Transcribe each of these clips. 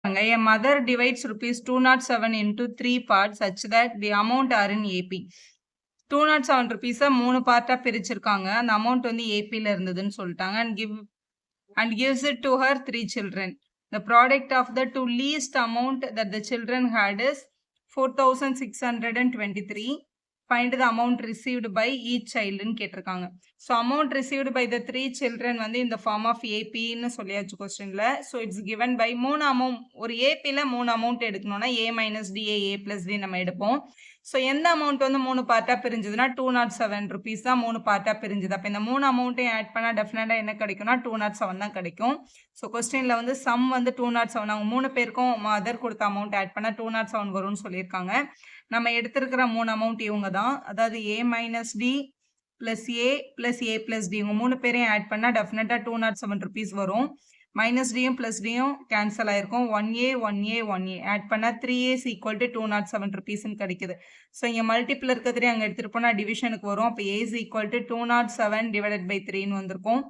A mother divides rupees 207 into 3 parts such that the amount are in AP. 207 rupees மூணு பார்ட்டா பிரிச்சிருக்காங்க. அந்த amount வந்து ஏபில இருந்ததுன்னு சொல்லிட்டாங்க and gives it to her 3 children. The product of the two least amount that the children had is 4623. Find the amount received by each child ன்னு கேட்டிருக்காங்க. So amount received by the 3 children வந்து in the form of AP ன்னு சொல்லியாச்சு கொஸ்டின்ல. So it's given by மூணு amount, ஒரு ஏபில மூணு amount எடுக்கணும்னா A minus D A plus D நம்ம எடுப்போம். ஸோ எந்த அமௌண்ட் வந்து மூணு பார்ட்டாக பிரிஞ்சுதுன்னா 207 rupees தான் மூணு பார்ட்டாக பிரிஞ்சுது. அப்போ இந்த மூணு அமௌண்ட்டையும் ஆட் பண்ணால் டெஃபினட்டாக என்ன கிடைக்கும்னா 207 தான் கிடைக்கும். ஸோ கொஸ்டினில் வந்து சம் வந்து 207, அவங்க மூணு பேருக்கும் மதர் கொடுத்த அமௌண்ட் ஆட் பண்ணால் 207 வரும்னு சொல்லியிருக்காங்க. நம்ம எடுத்திருக்கிற மூணு அமௌண்ட் இவங்க தான், அதாவது A minus D plus A plus A plus D, இவங்க மூணு பேரையும் ஆட் பண்ணால் டெஃபினட்டாக 207 rupees வரும். மைனஸ் டியும் பிளஸ் டியும் கேன்சல் ஆயிருக்கும். 1A 1A 1A ஆட் பண்ணால் 3A is equal to 207 rupeesன்னு கிடைக்குது. ஸோ இங்கே மல்டிபிள் இருக்க 3 அங்கே எடுத்துகிட்டு போனால் டிவிஷனுக்கு வரும். அப்போ A is equal to 207 divided by 3ன்னு வந்திருக்கும்.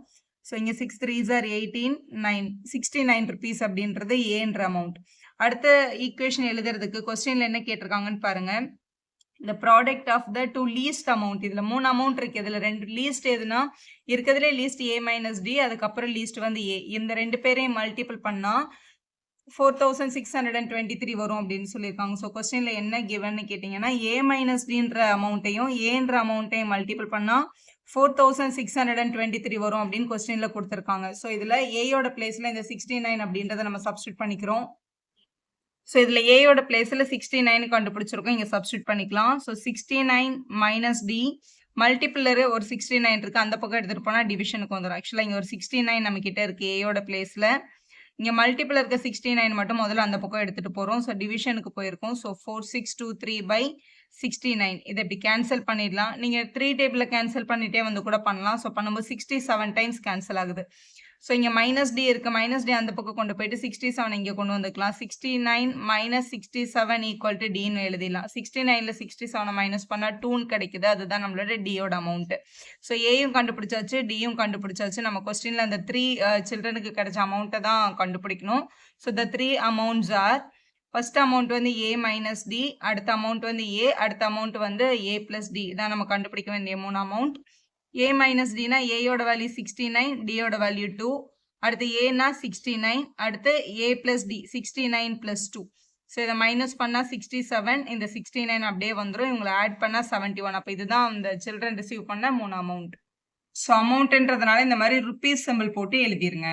ஸோ இங்கே 6 3s are 18 9 69 rupees அப்படின்றது ஏன்ற அமௌண்ட். அடுத்த ஈக்குவேஷன் எழுதுறதுக்கு கொஸ்டின்ல என்ன கேட்டிருக்காங்கன்னு பாருங்க. the product of the two least amount, இதுல மூணு அமௌண்ட் இருக்கு, இதுல ரெண்டு லீஸ்ட் எதுனா இருக்கிறதுலே லீஸ்ட் A minus D, அதுக்கப்புறம் லீஸ்ட் வந்து A. இந்த ரெண்டு பேரையும் மல்டிபிள் பண்ணா 4623 வரும் அப்படின்னு சொல்லியிருக்காங்க. ஸோ கொஸ்டின்ல என்ன கிவன்னு கேட்டிங்கன்னா A minus Dன்ற அமௌண்ட்டையும் ஏன்ற அமௌண்ட்டையும் மல்டிபிள் பண்ணா 4623 வரும் அப்படின்னு கொஸ்டின்ல கொடுத்துருக்காங்க. ஸோ இதுல ஏயோட பிளேஸ்ல இந்த 69 அப்படின்றத நம்ம சப்ஸ்டியூட் பண்ணிக்கிறோம். ஸோ இதில் ஏயோட பிளேஸில் 69 கண்டுபிடிச்சிருக்கோம், இங்கே சப்ஸ்டியூட் பண்ணிக்கலாம். ஸோ 69 மைனஸ் டி மல்டிபிளரு ஒரு 69 இருக்குது, அந்த பக்கம் எடுத்துகிட்டு போனால் டிவிஷனுக்கு வந்துடும். ஆக்சுவலாக இங்கே ஒரு 69 நம்ம கிட்ட இருக்குது ஏயோட பிளேஸில். இங்கே மல்டிபிள் இருக்க 69 மட்டும் முதல்ல அந்த பக்கம் எடுத்துகிட்டு போகிறோம். ஸோ டிவிஷனுக்கு போயிருக்கோம். ஸோ 4623/69 இதை இப்படி கேன்சல் பண்ணிடலாம். நீங்கள் 3 டேபிளில் கேன்சல் பண்ணிகிட்டே வந்து கூட பண்ணலாம். ஸோ பண்ணும்போது 67 டைம்ஸ் கேன்சல் ஆகுது. ஸோ இங்கே மைனஸ் டி இருக்குது, மைனஸ் டி அந்த பக்கம் கொண்டு போயிட்டு 67 இங்கே கொண்டு வந்துக்கலாம். 69 மைனஸ் 67 ஈக்குவல் டு டின்னு எழுதிடலாம். 69ல் 67 மைனஸ் பண்ணால் 2ன்னு கிடைக்குது, அதுதான் நம்மளோட டியோட அமௌண்ட்டு. ஸோ ஏயும் கண்டுபிடிச்சாச்சு, டியும் கண்டுபிடிச்சாச்சு. நம்ம கொஸ்டினில் அந்த 3 சில்ட்ரனுக்கு கிடைச்ச அமௌண்ட்டை தான் கண்டுபிடிக்கணும். So the 3 amounts are, first amount வந்து A மைனஸ் டி, அடுத்த அமௌண்ட் வந்து A, அடுத்த அமௌண்ட் வந்து A பிளஸ் டி, இதான் நம்ம கண்டுபிடிக்க வேண்டிய மூணு அமௌண்ட். A minus D னா ஏயோட வேல்யூ 69, டியோட வேல்யூ 2, அடுத்து ஏனா 69, அடுத்து A plus D 69 plus 2. So இதை மைனஸ் பண்ணால் 67, இந்த 69 அப்படியே வந்துடும், இவங்களை ஆட் பண்ணால் 71. அப்போ இதுதான் அந்த சில்ட்ரன் ரிசீவ் பண்ண மூணு அமௌண்ட். ஸோ அமௌண்ட்ன்றதுனால இந்த மாதிரி ருபீஸ் சிம்பிள் போட்டு எழுதிருங்க.